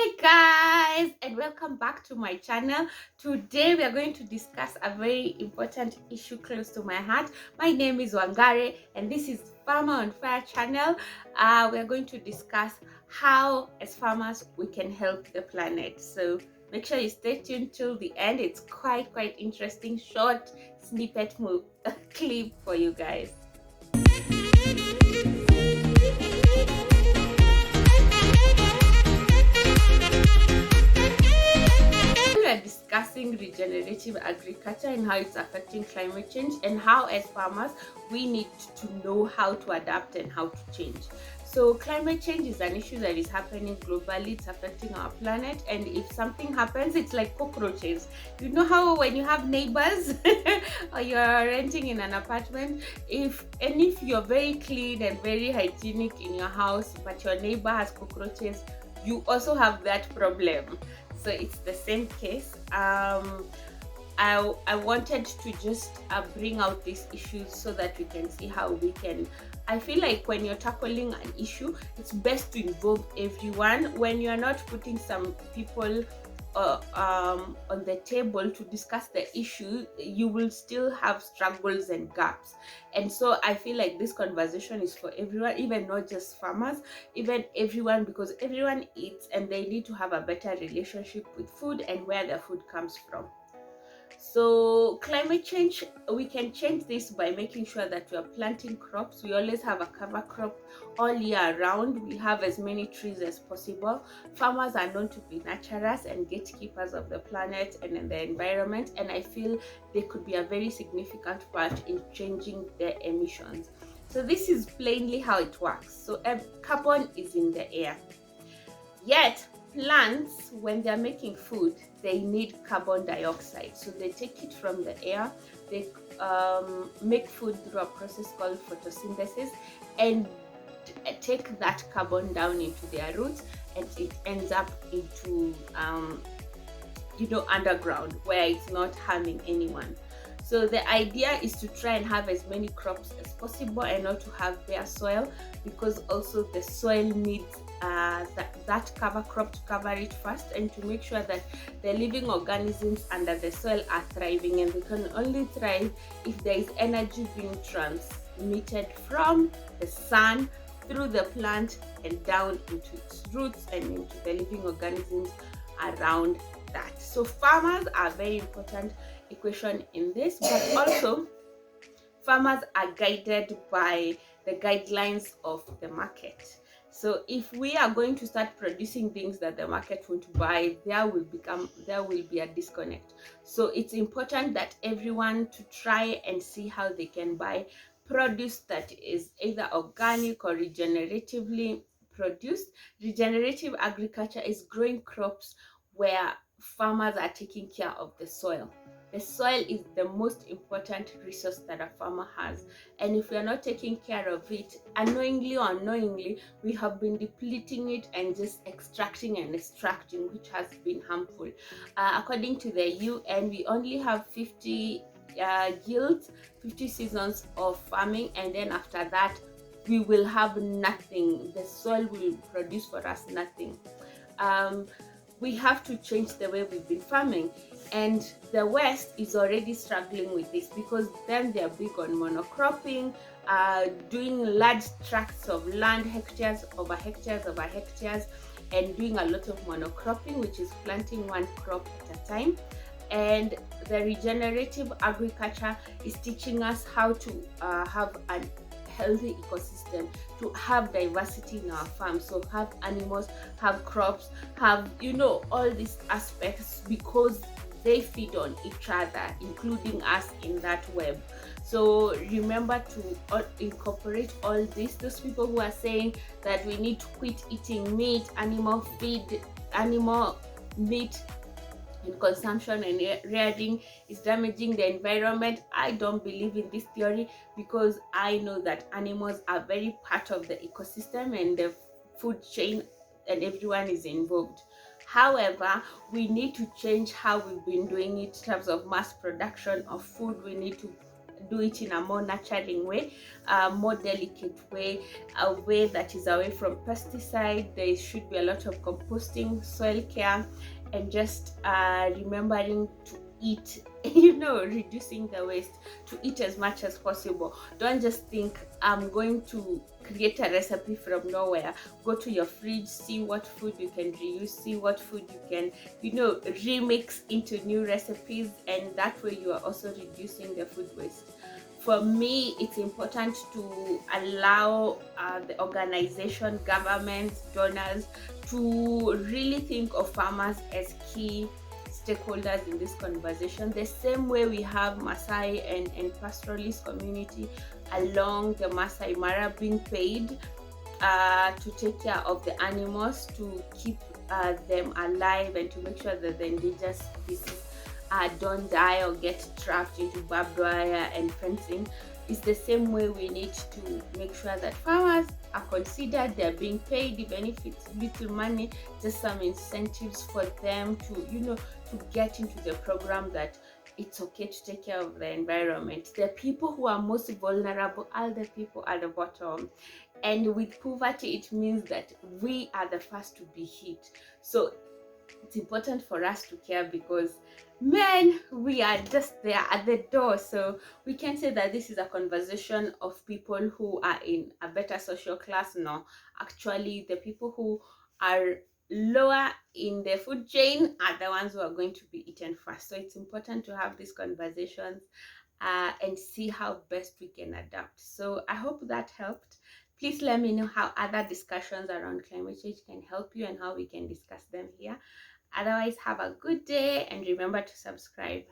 Hi guys, and welcome back to my channel. Today we are going to discuss a very important issue close to my heart. My name is Wangare and this is Farmer on Fire channel. We are going to discuss how as farmers we can help the planet. So make sure you stay tuned till the end. It's quite interesting short snippet clip for you guys. We are discussing regenerative agriculture and how it's affecting climate change, and how as farmers we need to know how to adapt and how to change. So climate change is an issue that is happening globally. It's affecting our planet, and if something happens, it's like cockroaches. You know how when you have neighbors or you're renting in an apartment, if you're very clean and very hygienic in your house, but your neighbor has cockroaches, you also have that problem. So it's the same case. I wanted to just bring out these issues so that we can see how we can. I feel like when you're tackling an issue, it's best to involve everyone. When you're not putting some people on the table to discuss the issue, you will still have struggles and gaps. And so I feel like this conversation is for everyone, even not just farmers, even everyone, because everyone eats and they need to have a better relationship with food and where their food comes from. So climate change, we can change this by making sure that we are planting crops. We always have a cover crop all year round. We have as many trees as possible. Farmers are known to be nurturers and gatekeepers of the planet and in the environment, and I feel they could be a very significant part in changing their emissions. So this is plainly how it works. So carbon is in the air. Yet, plants, when they're making food, they need carbon dioxide. So they take it from the air, they make food through a process called photosynthesis, and take that carbon down into their roots, and it ends up into underground where it's not harming anyone. So the idea is to try and have as many crops as possible and not to have bare soil, because also the soil needs that cover crop to cover it first, and to make sure that the living organisms under the soil are thriving, and they can only thrive if there is energy being transmitted from the sun through the plant and down into its roots and into the living organisms around that. So farmers are a very important equation in this, but also farmers are guided by the guidelines of the market. So if we are going to start producing things that the market won't buy, there will be a disconnect. So it's important that everyone to try and see how they can buy produce that is either organic or regeneratively produced. Regenerative agriculture is growing crops where farmers are taking care of the soil. The soil is the most important resource that a farmer has, and if we are not taking care of it, unknowingly or unknowingly, we have been depleting it and just extracting and extracting, which has been harmful. According to the UN, we only have 50 yields, 50 seasons of farming, and then after that we will have nothing. The soil will produce for us nothing. We have to change the way we've been farming, and the West is already struggling with this, because then they're big on monocropping, doing large tracts of land, hectares over hectares over hectares, and doing a lot of monocropping, which is planting one crop at a time. And the regenerative agriculture is teaching us how to have an healthy ecosystem, to have diversity in our farm. So have animals, have crops, have all these aspects, because they feed on each other, including us in that web. So remember to incorporate all this. Those people who are saying that we need to quit eating meat, animal meat in consumption and rearing is damaging the environment, I don't believe in this theory, because I know that animals are very part of the ecosystem and the food chain, and everyone is involved. However, we need to change how we've been doing it in terms of mass production of food. We need to do it in a more nurturing way, a more delicate way, a way that is away from pesticide. There should be a lot of composting, soil care, and just remembering to eat, reducing the waste, to eat as much as possible. Don't just think I'm going to create a recipe from nowhere. Go to your fridge, see what food you can reuse, see what food you can, remix into new recipes, and that way you are also reducing the food waste. For me, it's important to allow the organization, governments, donors to really think of farmers as key stakeholders in this conversation. The same way we have Maasai and pastoralist community along the Masai Mara being paid to take care of the animals, to keep them alive, and to make sure that the endangered species don't die or get trapped into barbed wire and fencing. It's the same way we need to make sure that farmers are considered, they're being paid, even if it's little money, just some incentives for them to get into the program, that it's okay to take care of the environment. The people who are most vulnerable are the people at the bottom. And with poverty, it means that we are the first to be hit. So it's important for us to care, because men, we are just there at the door. So we can say that this is a conversation of people who are in a better social class. No, actually the people who are lower in the food chain are the ones who are going to be eaten first. So it's important to have these conversations and see how best we can adapt. So I hope that helped. Please let me know how other discussions around climate change can help you and how we can discuss them here. Otherwise, have a good day and remember to subscribe.